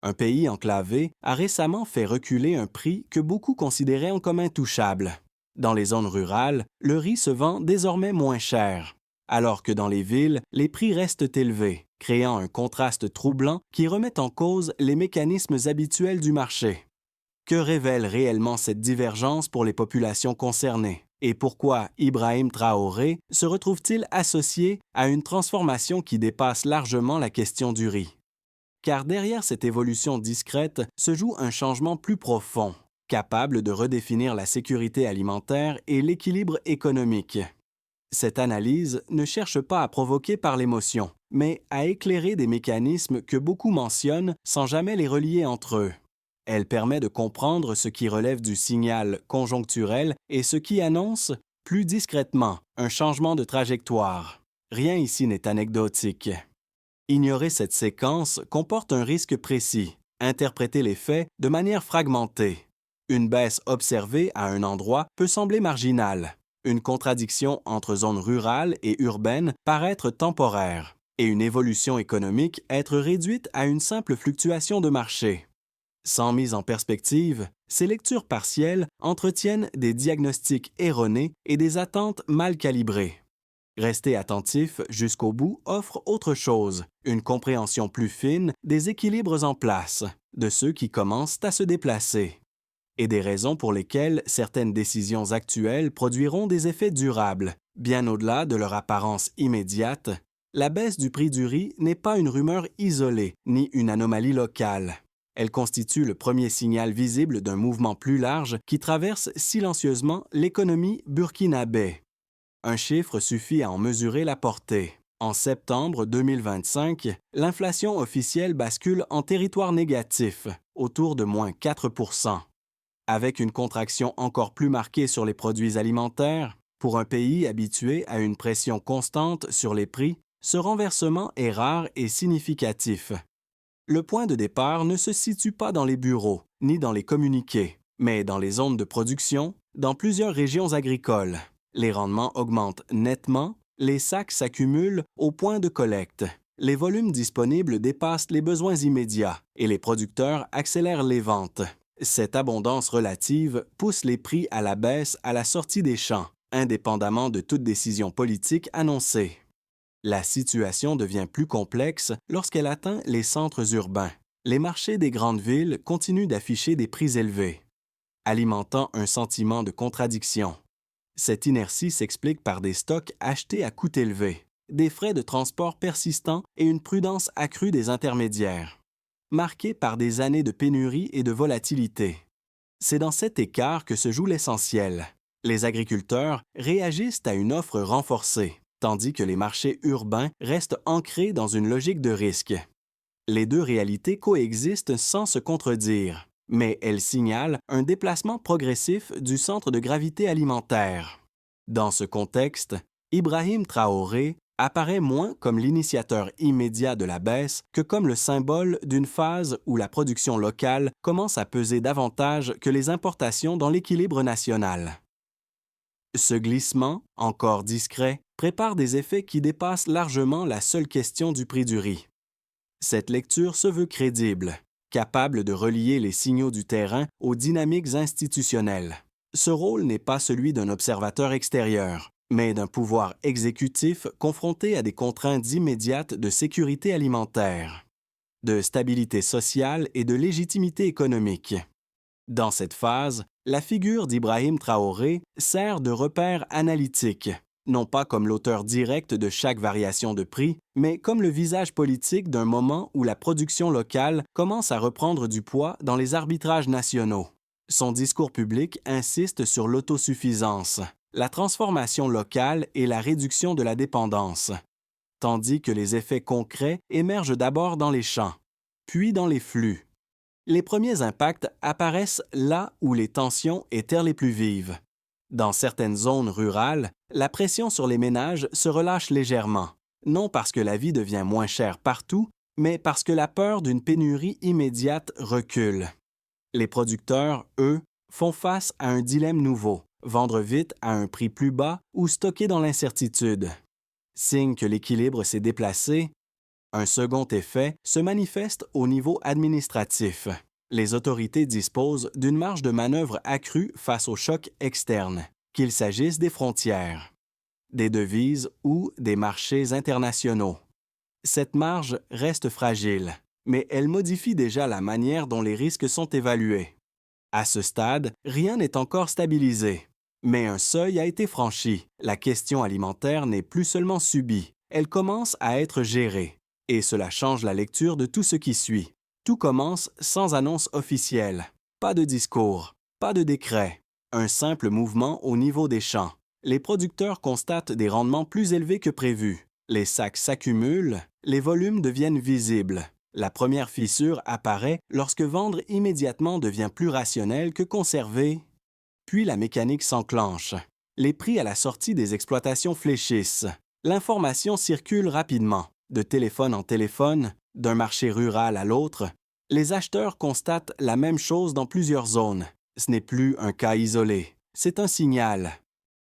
Un pays enclavé a récemment fait reculer un prix que beaucoup considéraient comme intouchable. Dans les zones rurales, le riz se vend désormais moins cher, alors que dans les villes, les prix restent élevés, créant un contraste troublant qui remet en cause les mécanismes habituels du marché. Que révèle réellement cette divergence pour les populations concernées? Et pourquoi Ibrahim Traoré se retrouve-t-il associé à une transformation qui dépasse largement la question du riz? Car derrière cette évolution discrète se joue un changement plus profond, capable de redéfinir la sécurité alimentaire et l'équilibre économique. Cette analyse ne cherche pas à provoquer par l'émotion, mais à éclairer des mécanismes que beaucoup mentionnent sans jamais les relier entre eux. Elle permet de comprendre ce qui relève du signal conjoncturel et ce qui annonce, plus discrètement, un changement de trajectoire. Rien ici n'est anecdotique. Ignorer cette séquence comporte un risque précis, interpréter les faits de manière fragmentée. Une baisse observée à un endroit peut sembler marginale, une contradiction entre zones rurales et urbaines paraître temporaire, et une évolution économique être réduite à une simple fluctuation de marché. Sans mise en perspective, ces lectures partielles entretiennent des diagnostics erronés et des attentes mal calibrées. Rester attentif jusqu'au bout offre autre chose, une compréhension plus fine des équilibres en place, de ceux qui commencent à se déplacer, et des raisons pour lesquelles certaines décisions actuelles produiront des effets durables, bien au-delà de leur apparence immédiate. La baisse du prix du riz n'est pas une rumeur isolée, ni une anomalie locale. Elle constitue le premier signal visible d'un mouvement plus large qui traverse silencieusement l'économie burkinabé. Un chiffre suffit à en mesurer la portée. En septembre 2025, l'inflation officielle bascule en territoire négatif, autour de moins 4%. Avec une contraction encore plus marquée sur les produits alimentaires, pour un pays habitué à une pression constante sur les prix, ce renversement est rare et significatif. Le point de départ ne se situe pas dans les bureaux, ni dans les communiqués, mais dans les zones de production, dans plusieurs régions agricoles. Les rendements augmentent nettement, les sacs s'accumulent au point de collecte. Les volumes disponibles dépassent les besoins immédiats et les producteurs accélèrent les ventes. Cette abondance relative pousse les prix à la baisse à la sortie des champs, indépendamment de toute décision politique annoncée. La situation devient plus complexe lorsqu'elle atteint les centres urbains. Les marchés des grandes villes continuent d'afficher des prix élevés, alimentant un sentiment de contradiction. Cette inertie s'explique par des stocks achetés à coût élevé, des frais de transport persistants et une prudence accrue des intermédiaires, marquée par des années de pénurie et de volatilité. C'est dans cet écart que se joue l'essentiel. Les agriculteurs réagissent à une offre renforcée, tandis que les marchés urbains restent ancrés dans une logique de risque. Les deux réalités coexistent sans se contredire, mais elles signalent un déplacement progressif du centre de gravité alimentaire. Dans ce contexte, Ibrahim Traoré apparaît moins comme l'initiateur immédiat de la baisse que comme le symbole d'une phase où la production locale commence à peser davantage que les importations dans l'équilibre national. Ce glissement, encore discret, prépare des effets qui dépassent largement la seule question du prix du riz. Cette lecture se veut crédible, capable de relier les signaux du terrain aux dynamiques institutionnelles. Ce rôle n'est pas celui d'un observateur extérieur, mais d'un pouvoir exécutif confronté à des contraintes immédiates de sécurité alimentaire, de stabilité sociale et de légitimité économique. Dans cette phase, la figure d'Ibrahim Traoré sert de repère analytique, non pas comme l'auteur direct de chaque variation de prix, mais comme le visage politique d'un moment où la production locale commence à reprendre du poids dans les arbitrages nationaux. Son discours public insiste sur l'autosuffisance, la transformation locale et la réduction de la dépendance, tandis que les effets concrets émergent d'abord dans les champs, puis dans les flux. Les premiers impacts apparaissent là où les tensions étaient les plus vives. Dans certaines zones rurales, la pression sur les ménages se relâche légèrement, non parce que la vie devient moins chère partout, mais parce que la peur d'une pénurie immédiate recule. Les producteurs, eux, font face à un dilemme nouveau, vendre vite à un prix plus bas ou stocker dans l'incertitude. Signe que l'équilibre s'est déplacé, Un second effet se manifeste au niveau administratif. Les autorités disposent d'une marge de manœuvre accrue face aux chocs externes, qu'il s'agisse des frontières, des devises ou des marchés internationaux. Cette marge reste fragile, mais elle modifie déjà la manière dont les risques sont évalués. À ce stade, rien n'est encore stabilisé. Mais un seuil a été franchi. La question alimentaire n'est plus seulement subie, elle commence à être gérée. Et cela change la lecture de tout ce qui suit. Tout commence sans annonce officielle. Pas de discours, pas de décret. Un simple mouvement au niveau des champs. Les producteurs constatent des rendements plus élevés que prévu. Les sacs s'accumulent, les volumes deviennent visibles. La première fissure apparaît lorsque vendre immédiatement devient plus rationnel que conserver. Puis la mécanique s'enclenche. Les prix à la sortie des exploitations fléchissent. L'information circule rapidement, de téléphone en téléphone, d'un marché rural à l'autre. Les acheteurs constatent la même chose dans plusieurs zones. Ce n'est plus un cas isolé, c'est un signal.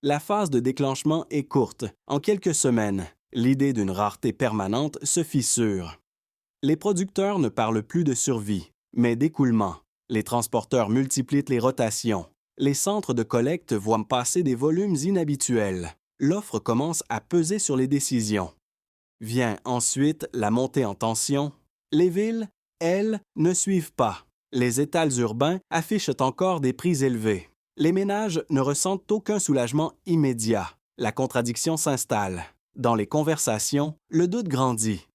La phase de déclenchement est courte, en quelques semaines. L'idée d'une rareté permanente se fissure. Les producteurs ne parlent plus de survie, mais d'écoulement. Les transporteurs multiplient les rotations. Les centres de collecte voient passer des volumes inhabituels. L'offre commence à peser sur les décisions. Vient ensuite la montée en tension. Les villes, elles, ne suivent pas. Les étals urbains affichent encore des prix élevés. Les ménages ne ressentent aucun soulagement immédiat. La contradiction s'installe. Dans les conversations, le doute grandit.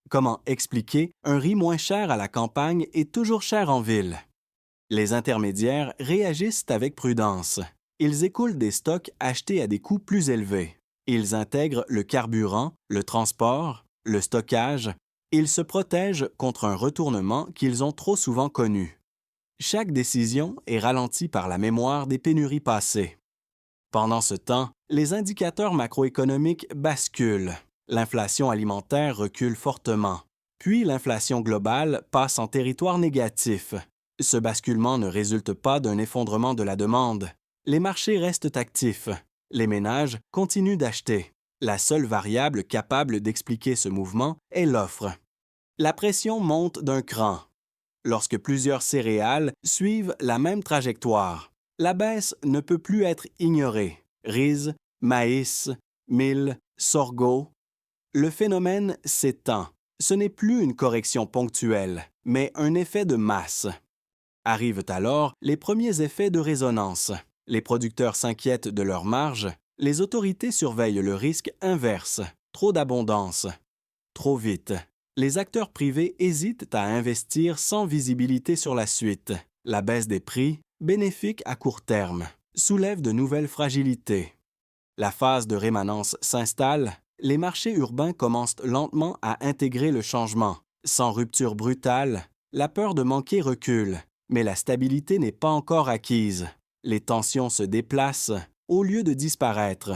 Comment expliquer un riz moins cher à la campagne et toujours cher en ville? Les intermédiaires réagissent avec prudence. Ils écoulent des stocks achetés à des coûts plus élevés. Ils intègrent le carburant, le transport, le stockage. Ils se protègent contre un retournement qu'ils ont trop souvent connu. Chaque décision est ralentie par la mémoire des pénuries passées. Pendant ce temps, les indicateurs macroéconomiques basculent. L'inflation alimentaire recule fortement. Puis l'inflation globale passe en territoire négatif. Ce basculement ne résulte pas d'un effondrement de la demande. Les marchés restent actifs. Les ménages continuent d'acheter. La seule variable capable d'expliquer ce mouvement est l'offre. La pression monte d'un cran. Lorsque plusieurs céréales suivent la même trajectoire, la baisse ne peut plus être ignorée. Riz, maïs, mil, sorgho. Le phénomène s'étend. Ce n'est plus une correction ponctuelle, mais un effet de masse. Arrivent alors les premiers effets de résonance. Les producteurs s'inquiètent de leur marge. Les autorités surveillent le risque inverse. Trop d'abondance. Trop vite. Les acteurs privés hésitent à investir sans visibilité sur la suite. La baisse des prix, bénéfique à court terme, soulève de nouvelles fragilités. La phase de rémanence s'installe. Les marchés urbains commencent lentement à intégrer le changement. Sans rupture brutale, la peur de manquer recule, mais la stabilité n'est pas encore acquise. Les tensions se déplacent au lieu de disparaître.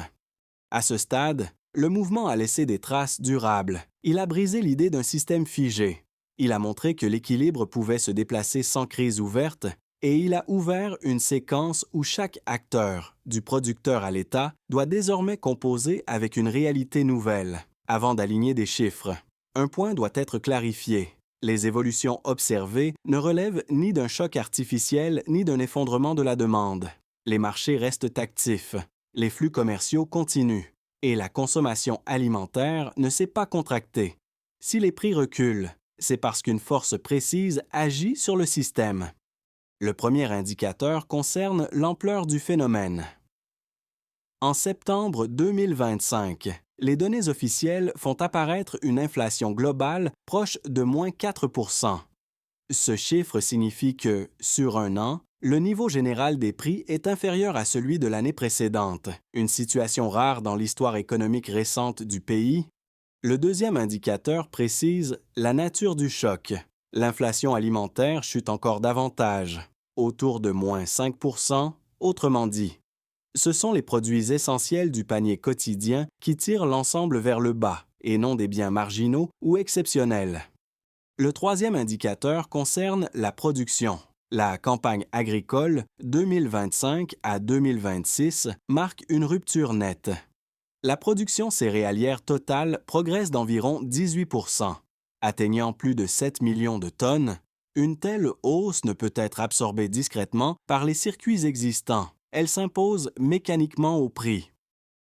À ce stade, le mouvement a laissé des traces durables. Il a brisé l'idée d'un système figé. Il a montré que l'équilibre pouvait se déplacer sans crise ouverte et il a ouvert une séquence où chaque acteur, du producteur à l'État, doit désormais composer avec une réalité nouvelle, avant d'aligner des chiffres. Un point doit être clarifié. Les évolutions observées ne relèvent ni d'un choc artificiel ni d'un effondrement de la demande. Les marchés restent actifs, les flux commerciaux continuent, et la consommation alimentaire ne s'est pas contractée. Si les prix reculent, c'est parce qu'une force précise agit sur le système. Le premier indicateur concerne l'ampleur du phénomène. En septembre 2025, les données officielles font apparaître une inflation globale proche de moins 4%. Ce chiffre signifie que, sur un an, le niveau général des prix est inférieur à celui de l'année précédente, une situation rare dans l'histoire économique récente du pays. Le deuxième indicateur précise la nature du choc. L'inflation alimentaire chute encore davantage, autour de moins 5%, autrement dit. Ce sont les produits essentiels du panier quotidien qui tirent l'ensemble vers le bas, et non des biens marginaux ou exceptionnels. Le troisième indicateur concerne la production. La campagne agricole 2025 à 2026 marque une rupture nette. La production céréalière totale progresse d'environ 18 atteignant plus de 7 millions de tonnes. Une telle hausse ne peut être absorbée discrètement par les circuits existants. Elle s'impose mécaniquement au prix.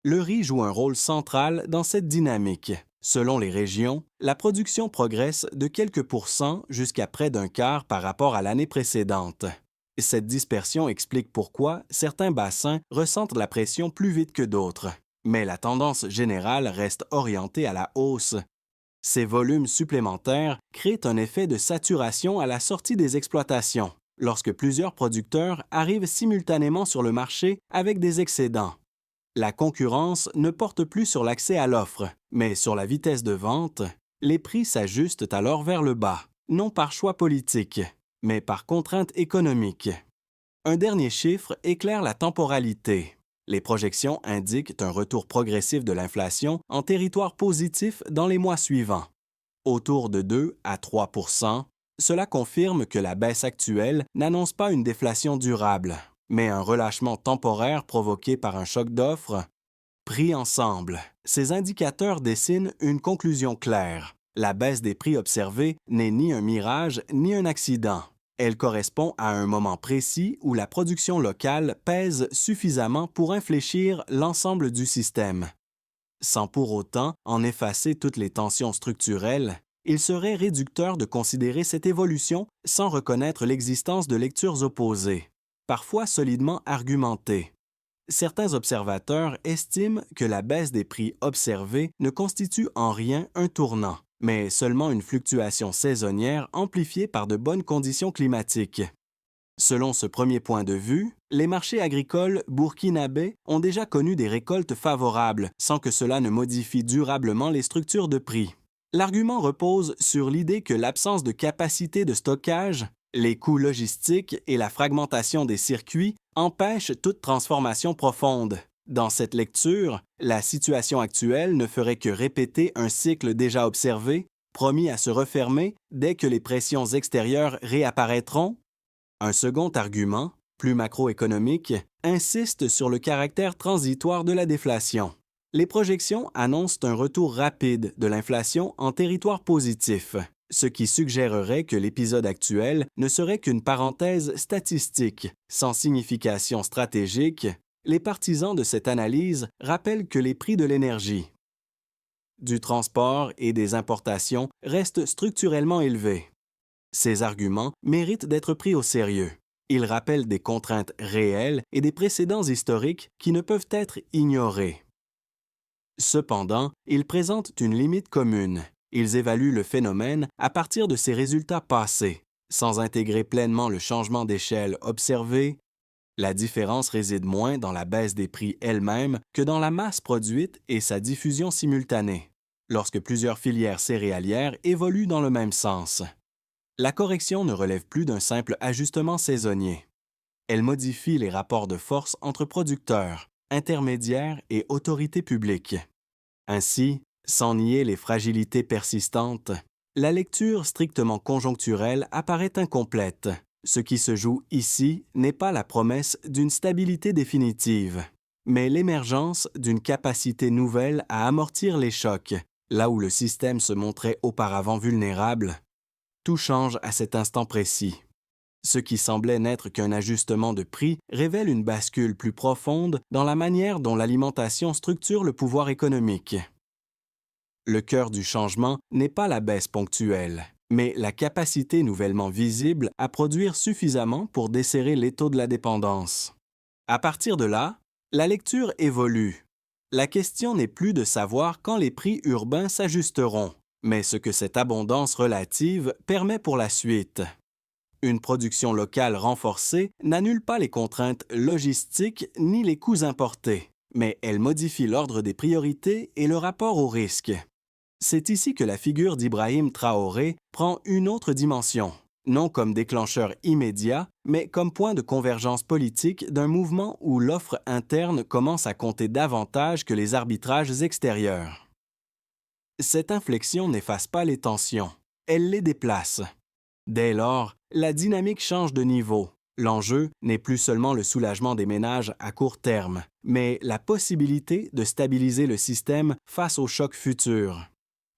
Le riz joue un rôle central dans cette dynamique. Selon les régions, la production progresse de quelques pourcents jusqu'à près d'un quart par rapport à l'année précédente. Cette dispersion explique pourquoi certains bassins ressentent la pression plus vite que d'autres. Mais la tendance générale reste orientée à la hausse. Ces volumes supplémentaires créent un effet de saturation à la sortie des exploitations, lorsque plusieurs producteurs arrivent simultanément sur le marché avec des excédents. La concurrence ne porte plus sur l'accès à l'offre, mais sur la vitesse de vente. Les prix s'ajustent alors vers le bas, non par choix politique, mais par contrainte économique. Un dernier chiffre éclaire la temporalité. Les projections indiquent un retour progressif de l'inflation en territoire positif dans les mois suivants. Autour de 2 à 3 cela confirme que la baisse actuelle n'annonce pas une déflation durable, mais un relâchement temporaire provoqué par un choc d'offres. Pris ensemble, ces indicateurs dessinent une conclusion claire. La baisse des prix observés n'est ni un mirage ni un accident. Elle correspond à un moment précis où la production locale pèse suffisamment pour infléchir l'ensemble du système. Sans pour autant en effacer toutes les tensions structurelles, il serait réducteur de considérer cette évolution sans reconnaître l'existence de lectures opposées, parfois solidement argumentées. Certains observateurs estiment que la baisse des prix observée ne constitue en rien un tournant, mais seulement une fluctuation saisonnière amplifiée par de bonnes conditions climatiques. Selon ce premier point de vue, les marchés agricoles burkinabés ont déjà connu des récoltes favorables sans que cela ne modifie durablement les structures de prix. L'argument repose sur l'idée que l'absence de capacité de stockage, les coûts logistiques et la fragmentation des circuits empêchent toute transformation profonde. Dans cette lecture, la situation actuelle ne ferait que répéter un cycle déjà observé, promis à se refermer dès que les pressions extérieures réapparaîtront. Un second argument, plus macroéconomique, insiste sur le caractère transitoire de la déflation. Les projections annoncent un retour rapide de l'inflation en territoire positif, ce qui suggérerait que l'épisode actuel ne serait qu'une parenthèse statistique, sans signification stratégique. Les partisans de cette analyse rappellent que les prix de l'énergie, du transport et des importations restent structurellement élevés. Ces arguments méritent d'être pris au sérieux. Ils rappellent des contraintes réelles et des précédents historiques qui ne peuvent être ignorés. Cependant, ils présentent une limite commune. Ils évaluent le phénomène à partir de ses résultats passés, sans intégrer pleinement le changement d'échelle observé. La différence réside moins dans la baisse des prix elle-même que dans la masse produite et sa diffusion simultanée, lorsque plusieurs filières céréalières évoluent dans le même sens. La correction ne relève plus d'un simple ajustement saisonnier. Elle modifie les rapports de force entre producteurs, intermédiaires et autorités publiques. Ainsi, sans nier les fragilités persistantes, la lecture strictement conjoncturelle apparaît incomplète. Ce qui se joue ici n'est pas la promesse d'une stabilité définitive, mais l'émergence d'une capacité nouvelle à amortir les chocs, là où le système se montrait auparavant vulnérable. Tout change à cet instant précis. Ce qui semblait n'être qu'un ajustement de prix révèle une bascule plus profonde dans la manière dont l'alimentation structure le pouvoir économique. Le cœur du changement n'est pas la baisse ponctuelle, mais la capacité nouvellement visible à produire suffisamment pour desserrer l'étau de la dépendance. À partir de là, la lecture évolue. La question n'est plus de savoir quand les prix urbains s'ajusteront, mais ce que cette abondance relative permet pour la suite. Une production locale renforcée n'annule pas les contraintes logistiques ni les coûts importés, mais elle modifie l'ordre des priorités et le rapport au risque. C'est ici que la figure d'Ibrahim Traoré prend une autre dimension, non comme déclencheur immédiat, mais comme point de convergence politique d'un mouvement où l'offre interne commence à compter davantage que les arbitrages extérieurs. Cette inflexion n'efface pas les tensions, elle les déplace. Dès lors, la dynamique change de niveau. L'enjeu n'est plus seulement le soulagement des ménages à court terme, mais la possibilité de stabiliser le système face aux chocs futurs.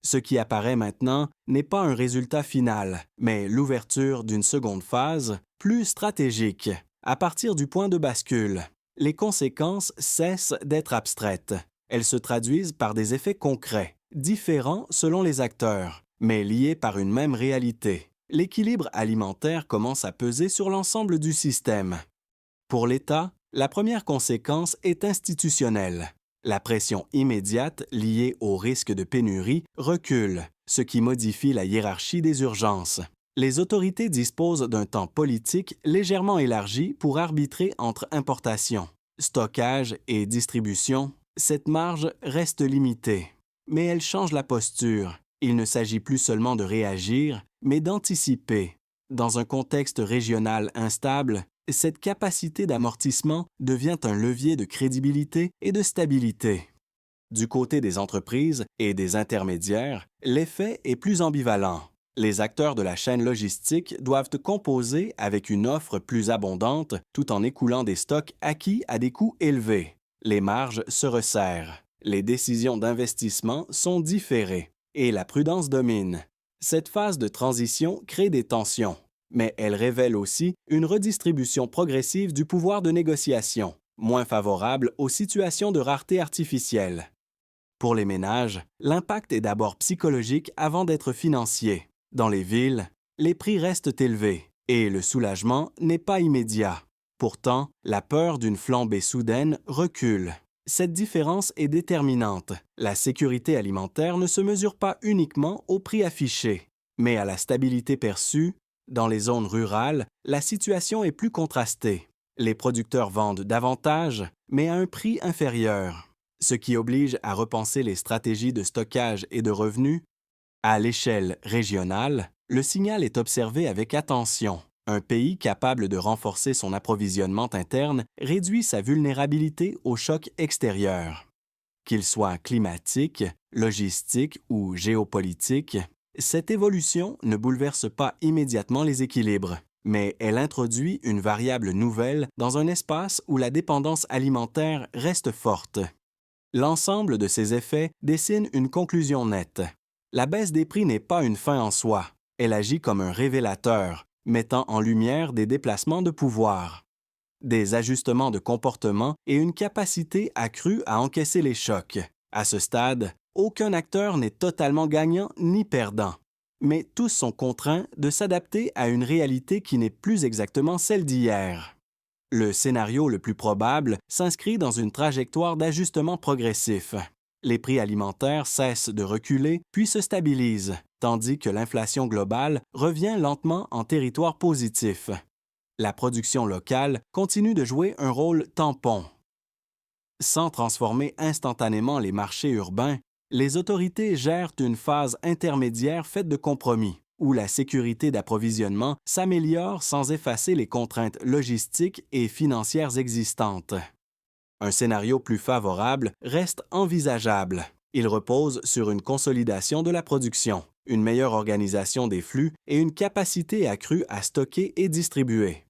Ce qui apparaît maintenant n'est pas un résultat final, mais l'ouverture d'une seconde phase, plus stratégique, à partir du point de bascule. Les conséquences cessent d'être abstraites. Elles se traduisent par des effets concrets, différents selon les acteurs, mais liés par une même réalité. L'équilibre alimentaire commence à peser sur l'ensemble du système. Pour l'État, la première conséquence est institutionnelle. La pression immédiate liée au risque de pénurie recule, ce qui modifie la hiérarchie des urgences. Les autorités disposent d'un temps politique légèrement élargi pour arbitrer entre importation, stockage et distribution. Cette marge reste limitée, mais elle change la posture. Il ne s'agit plus seulement de réagir, mais d'anticiper. Dans un contexte régional instable, cette capacité d'amortissement devient un levier de crédibilité et de stabilité. Du côté des entreprises et des intermédiaires, l'effet est plus ambivalent. Les acteurs de la chaîne logistique doivent composer avec une offre plus abondante tout en écoulant des stocks acquis à des coûts élevés. Les marges se resserrent. Les décisions d'investissement sont différées et la prudence domine. Cette phase de transition crée des tensions, mais elle révèle aussi une redistribution progressive du pouvoir de négociation, moins favorable aux situations de rareté artificielle. Pour les ménages, l'impact est d'abord psychologique avant d'être financier. Dans les villes, les prix restent élevés et le soulagement n'est pas immédiat. Pourtant, la peur d'une flambée soudaine recule. Cette différence est déterminante. La sécurité alimentaire ne se mesure pas uniquement au prix affiché, mais à la stabilité perçue. Dans les zones rurales, la situation est plus contrastée. Les producteurs vendent davantage, mais à un prix inférieur, ce qui oblige à repenser les stratégies de stockage et de revenus. À l'échelle régionale, le signal est observé avec attention. Un pays capable de renforcer son approvisionnement interne réduit sa vulnérabilité aux chocs extérieurs. Qu'ils soient climatiques, logistiques ou géopolitiques, cette évolution ne bouleverse pas immédiatement les équilibres, mais elle introduit une variable nouvelle dans un espace où la dépendance alimentaire reste forte. L'ensemble de ces effets dessine une conclusion nette. La baisse des prix n'est pas une fin en soi, elle agit comme un révélateur, mettant en lumière des déplacements de pouvoir, des ajustements de comportement et une capacité accrue à encaisser les chocs. À ce stade, aucun acteur n'est totalement gagnant ni perdant, mais tous sont contraints de s'adapter à une réalité qui n'est plus exactement celle d'hier. Le scénario le plus probable s'inscrit dans une trajectoire d'ajustement progressif. Les prix alimentaires cessent de reculer puis se stabilisent, tandis que l'inflation globale revient lentement en territoire positif. La production locale continue de jouer un rôle tampon. Sans transformer instantanément les marchés urbains, les autorités gèrent une phase intermédiaire faite de compromis, où la sécurité d'approvisionnement s'améliore sans effacer les contraintes logistiques et financières existantes. Un scénario plus favorable reste envisageable. Il repose sur une consolidation de la production, une meilleure organisation des flux et une capacité accrue à stocker et distribuer.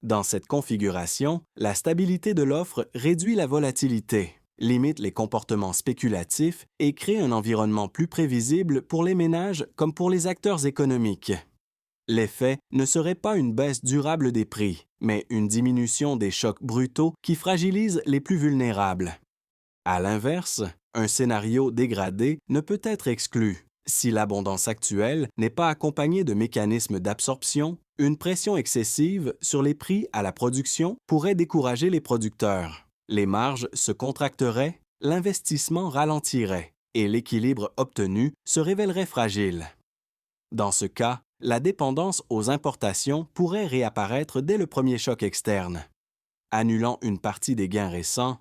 Dans cette configuration, la stabilité de l'offre réduit la volatilité, limite les comportements spéculatifs et crée un environnement plus prévisible pour les ménages comme pour les acteurs économiques. L'effet ne serait pas une baisse durable des prix, mais une diminution des chocs brutaux qui fragilisent les plus vulnérables. À l'inverse, un scénario dégradé ne peut être exclu. Si l'abondance actuelle n'est pas accompagnée de mécanismes d'absorption, une pression excessive sur les prix à la production pourrait décourager les producteurs. Les marges se contracteraient, l'investissement ralentirait et l'équilibre obtenu se révélerait fragile. Dans ce cas, la dépendance aux importations pourrait réapparaître dès le premier choc externe, annulant une partie des gains récents.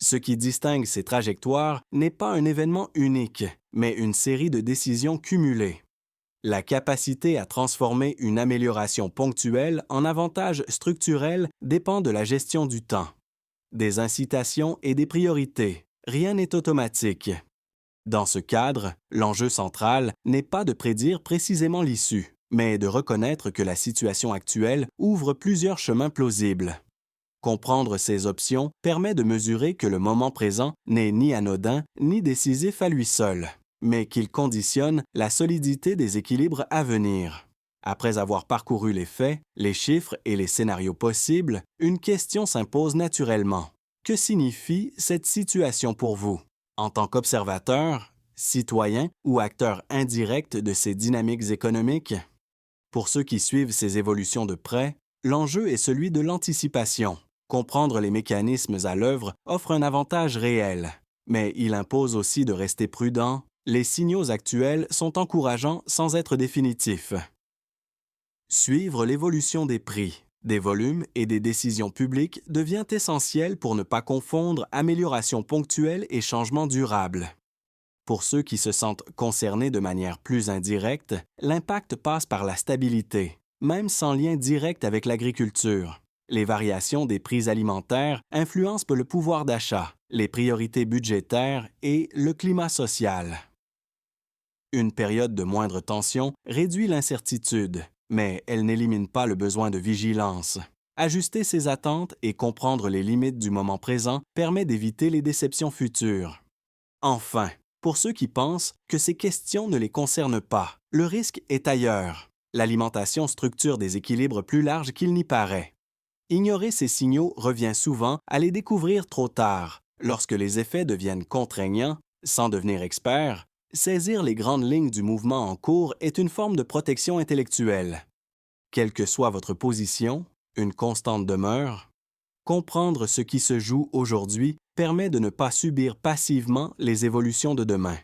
Ce qui distingue ces trajectoires n'est pas un événement unique, mais une série de décisions cumulées. La capacité à transformer une amélioration ponctuelle en avantage structurel dépend de la gestion du temps, des incitations et des priorités. Rien n'est automatique. Dans ce cadre, l'enjeu central n'est pas de prédire précisément l'issue, mais de reconnaître que la situation actuelle ouvre plusieurs chemins plausibles. Comprendre ces options permet de mesurer que le moment présent n'est ni anodin ni décisif à lui seul, mais qu'il conditionne la solidité des équilibres à venir. Après avoir parcouru les faits, les chiffres et les scénarios possibles, une question s'impose naturellement. Que signifie cette situation pour vous? En tant qu'observateur, citoyen ou acteur indirect de ces dynamiques économiques? Pour ceux qui suivent ces évolutions de près, l'enjeu est celui de l'anticipation. Comprendre les mécanismes à l'œuvre offre un avantage réel, mais il impose aussi de rester prudent. Les signaux actuels sont encourageants sans être définitifs. Suivre l'évolution des prix, des volumes et des décisions publiques devient essentiel pour ne pas confondre amélioration ponctuelle et changement durable. Pour ceux qui se sentent concernés de manière plus indirecte, l'impact passe par la stabilité, même sans lien direct avec l'agriculture. Les variations des prix alimentaires influencent le pouvoir d'achat, les priorités budgétaires et le climat social. Une période de moindre tension réduit l'incertitude, mais elle n'élimine pas le besoin de vigilance. Ajuster ses attentes et comprendre les limites du moment présent permet d'éviter les déceptions futures. Enfin, pour ceux qui pensent que ces questions ne les concernent pas, le risque est ailleurs. L'alimentation structure des équilibres plus larges qu'il n'y paraît. Ignorer ces signaux revient souvent à les découvrir trop tard. Lorsque les effets deviennent contraignants, sans devenir expert, saisir les grandes lignes du mouvement en cours est une forme de protection intellectuelle. Quelle que soit votre position, une constante demeure. Comprendre ce qui se joue aujourd'hui permet de ne pas subir passivement les évolutions de demain.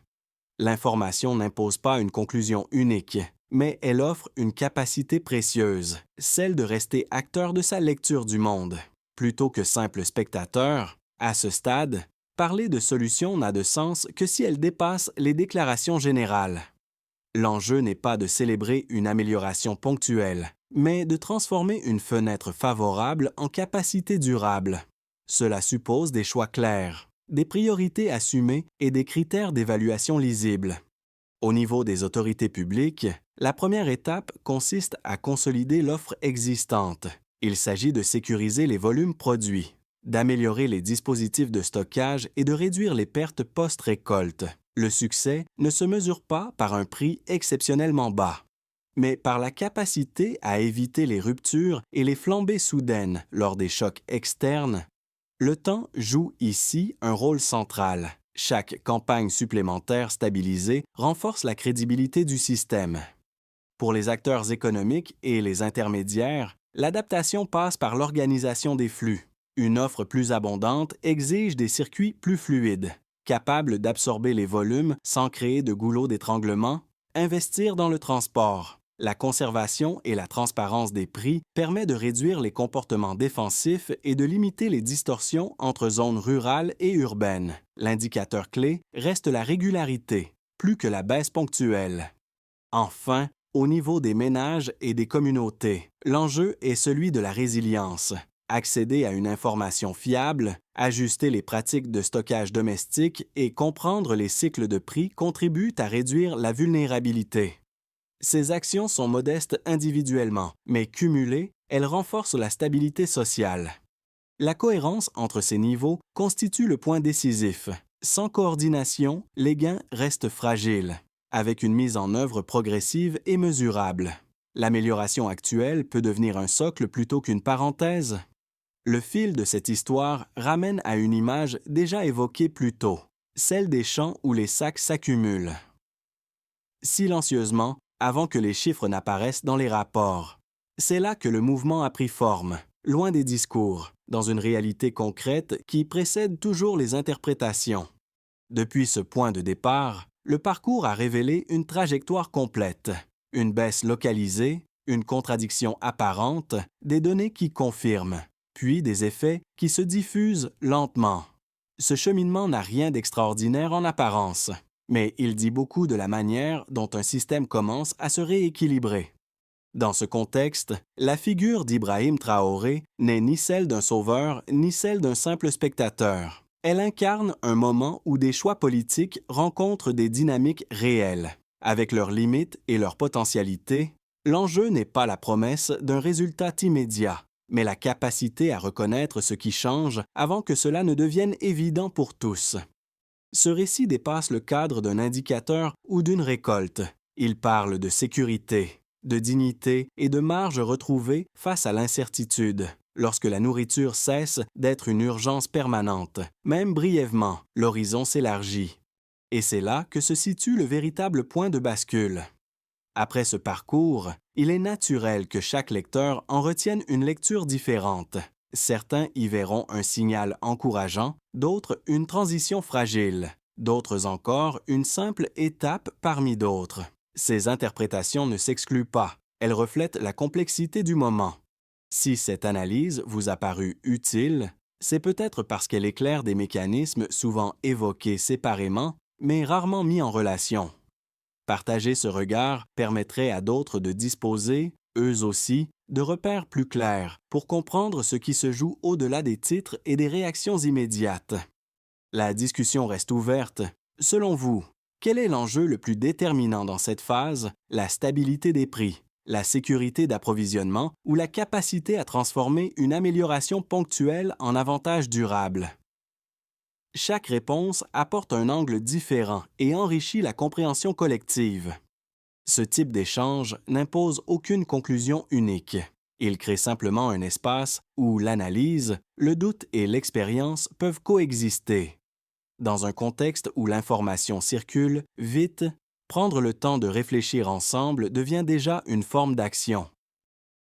L'information n'impose pas une conclusion unique, mais elle offre une capacité précieuse, celle de rester acteur de sa lecture du monde. Plutôt que simple spectateur, à ce stade, parler de solutions n'a de sens que si elle dépasse les déclarations générales. L'enjeu n'est pas de célébrer une amélioration ponctuelle, mais de transformer une fenêtre favorable en capacité durable. Cela suppose des choix clairs, des priorités assumées et des critères d'évaluation lisibles. Au niveau des autorités publiques, la première étape consiste à consolider l'offre existante. Il s'agit de sécuriser les volumes produits, d'améliorer les dispositifs de stockage et de réduire les pertes post-récolte. Le succès ne se mesure pas par un prix exceptionnellement bas, mais par la capacité à éviter les ruptures et les flambées soudaines lors des chocs externes. Le temps joue ici un rôle central. Chaque campagne supplémentaire stabilisée renforce la crédibilité du système. Pour les acteurs économiques et les intermédiaires, l'adaptation passe par l'organisation des flux. Une offre plus abondante exige des circuits plus fluides, capables d'absorber les volumes sans créer de goulot d'étranglement. Investir dans le transport, la conservation et la transparence des prix permet de réduire les comportements défensifs et de limiter les distorsions entre zones rurales et urbaines. L'indicateur clé reste la régularité, plus que la baisse ponctuelle. Enfin, au niveau des ménages et des communautés, l'enjeu est celui de la résilience. Accéder à une information fiable, ajuster les pratiques de stockage domestique et comprendre les cycles de prix contribuent à réduire la vulnérabilité. Ces actions sont modestes individuellement, mais cumulées, elles renforcent la stabilité sociale. La cohérence entre ces niveaux constitue le point décisif. Sans coordination, les gains restent fragiles, avec une mise en œuvre progressive et mesurable. L'amélioration actuelle peut devenir un socle plutôt qu'une parenthèse. Le fil de cette histoire ramène à une image déjà évoquée plus tôt, celle des champs où les sacs s'accumulent. Silencieusement, avant que les chiffres n'apparaissent dans les rapports. C'est là que le mouvement a pris forme, loin des discours, dans une réalité concrète qui précède toujours les interprétations. Depuis ce point de départ, le parcours a révélé une trajectoire complète, une baisse localisée, une contradiction apparente, des données qui confirment, puis des effets qui se diffusent lentement. Ce cheminement n'a rien d'extraordinaire en apparence, mais il dit beaucoup de la manière dont un système commence à se rééquilibrer. Dans ce contexte, la figure d'Ibrahim Traoré n'est ni celle d'un sauveur ni celle d'un simple spectateur. Elle incarne un moment où des choix politiques rencontrent des dynamiques réelles. Avec leurs limites et leurs potentialités, L'enjeu n'est pas la promesse d'un résultat immédiat, mais la capacité à reconnaître ce qui change avant que cela ne devienne évident pour tous. Ce récit dépasse le cadre d'un indicateur ou d'une récolte. Il parle de sécurité, de dignité et de marge retrouvée face à l'incertitude, lorsque la nourriture cesse d'être une urgence permanente. Même brièvement, l'horizon s'élargit. Et c'est là que se situe le véritable point de bascule. Après ce parcours, il est naturel que chaque lecteur en retienne une lecture différente. Certains y verront un signal encourageant, d'autres une transition fragile, d'autres encore une simple étape parmi d'autres. Ces interprétations ne s'excluent pas, elles reflètent la complexité du moment. Si cette analyse vous a paru utile, c'est peut-être parce qu'elle éclaire des mécanismes souvent évoqués séparément, mais rarement mis en relation. Partager ce regard permettrait à d'autres de disposer, eux aussi, de repères plus clairs pour comprendre ce qui se joue au-delà des titres et des réactions immédiates. La discussion reste ouverte. Selon vous, quel est l'enjeu le plus déterminant dans cette phase, la stabilité des prix, la sécurité d'approvisionnement ou la capacité à transformer une amélioration ponctuelle en avantage durable? Chaque réponse apporte un angle différent et enrichit la compréhension collective. Ce type d'échange n'impose aucune conclusion unique. Il crée simplement un espace où l'analyse, le doute et l'expérience peuvent coexister. Dans un contexte où l'information circule vite, prendre le temps de réfléchir ensemble devient déjà une forme d'action.